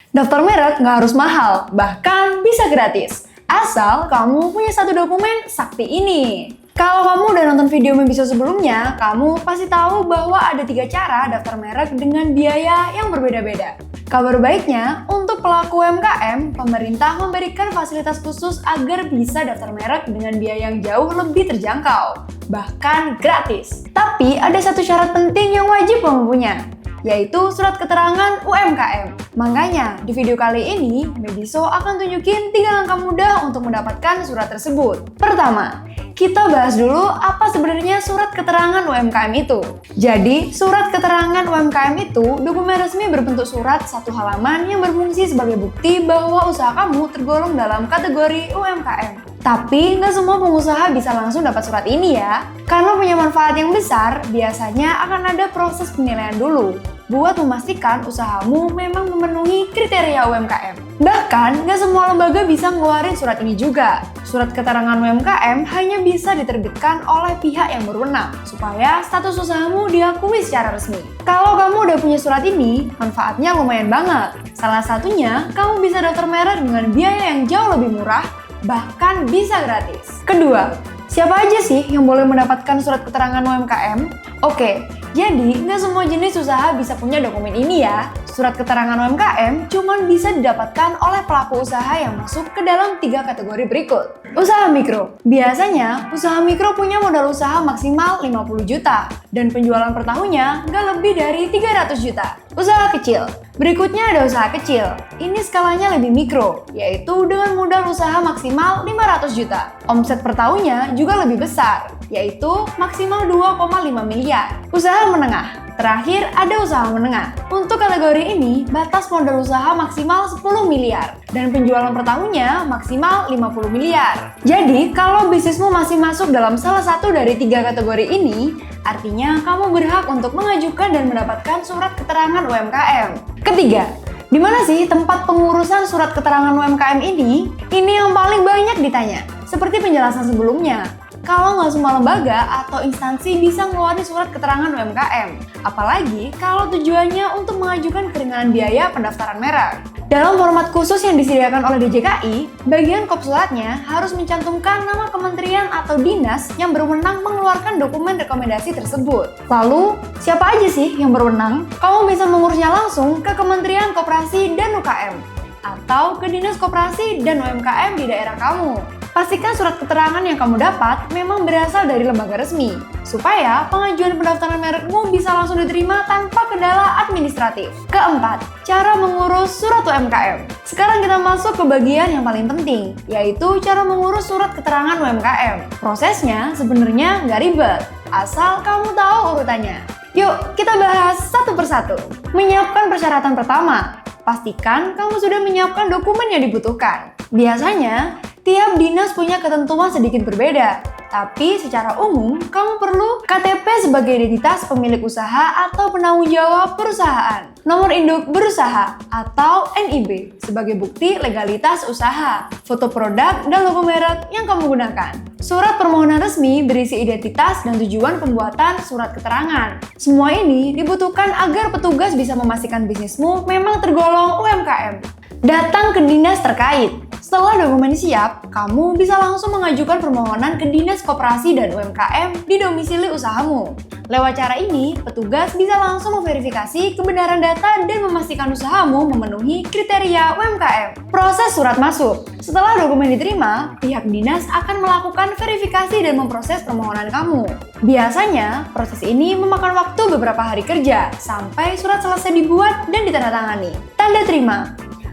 Daftar merek nggak harus mahal, bahkan bisa gratis. Asal kamu punya satu dokumen sakti ini. Kalau kamu udah nonton video Membiso sebelumnya, kamu pasti tahu bahwa ada 3 cara daftar merek dengan biaya yang berbeda-beda. Kabar baiknya, untuk pelaku UMKM, pemerintah memberikan fasilitas khusus agar bisa daftar merek dengan biaya yang jauh lebih terjangkau, bahkan gratis. Tapi ada satu syarat penting yang wajib kamu punya, yaitu surat keterangan UMKM. Makanya, di video kali ini, Membiso akan tunjukin 3 langkah mudah untuk mendapatkan surat tersebut. Pertama, kita bahas dulu apa sebenarnya surat keterangan UMKM itu. Jadi, surat keterangan UMKM itu dokumen resmi berbentuk surat satu halaman yang berfungsi sebagai bukti bahwa usaha kamu tergolong dalam kategori UMKM. Tapi, nggak semua pengusaha bisa langsung dapat surat ini ya. Karena punya manfaat yang besar, biasanya akan ada proses penilaian dulu buat memastikan usahamu memang memenuhi kriteria UMKM. Bahkan, nggak semua lembaga bisa ngeluarin surat ini juga. Surat keterangan UMKM hanya bisa diterbitkan oleh pihak yang berwenang, supaya status usahamu diakui secara resmi. Kalau kamu udah punya surat ini, manfaatnya lumayan banget. Salah satunya, kamu bisa daftar merek dengan biaya yang jauh lebih murah, bahkan bisa gratis. Kedua, siapa aja sih yang boleh mendapatkan surat keterangan UMKM? Oke, jadi nggak semua jenis usaha bisa punya dokumen ini ya. Surat keterangan UMKM cuma bisa didapatkan oleh pelaku usaha yang masuk ke dalam 3 kategori berikut. Usaha mikro. Biasanya, usaha mikro punya modal usaha maksimal 50 juta dan penjualan per tahunnya nggak lebih dari 300 juta. Usaha kecil. Berikutnya ada usaha kecil. Ini skalanya lebih mikro, yaitu dengan modal usaha maksimal 500 juta. Omset per tahunnya juga lebih besar, yaitu maksimal 2,5 miliar. Usaha menengah. Terakhir, ada usaha menengah. Untuk kategori ini, batas modal usaha maksimal 10 miliar dan penjualan per tahunnya maksimal 50 miliar. Jadi, kalau bisnismu masih masuk dalam salah satu dari 3 kategori ini, artinya kamu berhak untuk mengajukan dan mendapatkan surat keterangan UMKM. Ketiga, di mana sih tempat pengurusan surat keterangan UMKM ini? Ini yang paling banyak ditanya. Seperti penjelasan sebelumnya, kalau nggak semua lembaga atau instansi bisa ngeluarin surat keterangan UMKM. Apalagi kalau tujuannya untuk mengajukan keringanan biaya pendaftaran merek. Dalam format khusus yang disediakan oleh DJKI, bagian kop suratnya harus mencantumkan nama kementerian atau dinas yang berwenang mengeluarkan dokumen rekomendasi tersebut. Lalu, siapa aja sih yang berwenang? Kamu bisa mengurusnya langsung ke Kementerian Koperasi dan UKM atau ke Dinas Koperasi dan UMKM di daerah kamu. Pastikan surat keterangan yang kamu dapat memang berasal dari lembaga resmi, supaya pengajuan pendaftaran merekmu bisa langsung diterima tanpa kendala administratif. Keempat, cara mengurus surat UMKM. Sekarang kita masuk ke bagian yang paling penting, yaitu cara mengurus surat keterangan UMKM. Prosesnya sebenarnya nggak ribet, asal kamu tahu urutannya. Yuk, kita bahas satu persatu. Menyiapkan persyaratan pertama. Pastikan kamu sudah menyiapkan dokumen yang dibutuhkan. Biasanya, tiap dinas punya ketentuan sedikit berbeda, tapi secara umum kamu perlu KTP sebagai identitas pemilik usaha atau penanggung jawab perusahaan, nomor induk berusaha atau NIB sebagai bukti legalitas usaha, foto produk dan logo merek yang kamu gunakan. Surat permohonan resmi berisi identitas dan tujuan pembuatan surat keterangan. Semua ini dibutuhkan agar petugas bisa memastikan bisnismu memang tergolong UMKM. Datang ke dinas terkait. Setelah dokumen siap, kamu bisa langsung mengajukan permohonan ke Dinas Koperasi dan UMKM di domisili usahamu. Lewat cara ini, petugas bisa langsung memverifikasi kebenaran data dan memastikan usahamu memenuhi kriteria UMKM. Proses surat masuk. Setelah dokumen diterima, pihak dinas akan melakukan verifikasi dan memproses permohonan kamu. Biasanya, proses ini memakan waktu beberapa hari kerja, sampai surat selesai dibuat dan ditandatangani. Tanda terima.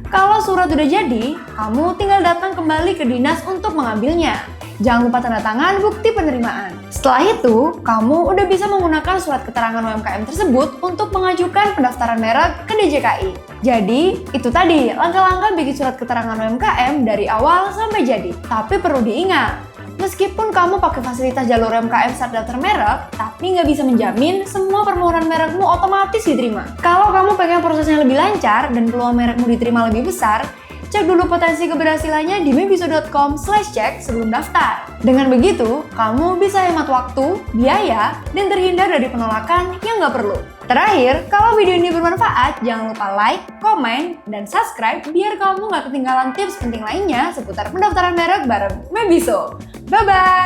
Kalau surat udah jadi, kamu tinggal datang kembali ke dinas untuk mengambilnya. Jangan lupa tanda tangan bukti penerimaan. Setelah itu, kamu udah bisa menggunakan surat keterangan UMKM tersebut untuk mengajukan pendaftaran merek ke DJKI. Jadi, itu tadi langkah-langkah bikin surat keterangan UMKM dari awal sampai jadi. Tapi perlu diingat, meskipun kamu pakai fasilitas jalur UMKM saat daftar merek, tapi nggak bisa menjamin semua permohonan merekmu otomatis diterima. Kalau kamu pengen prosesnya lebih lancar dan peluang merekmu diterima lebih besar, cek dulu potensi keberhasilannya di membiso.com/cek sebelum daftar. Dengan begitu, kamu bisa hemat waktu, biaya, dan terhindar dari penolakan yang nggak perlu. Terakhir, kalau video ini bermanfaat, jangan lupa like, komen, dan subscribe biar kamu nggak ketinggalan tips penting lainnya seputar pendaftaran merek bareng Mebiso. Bye-bye!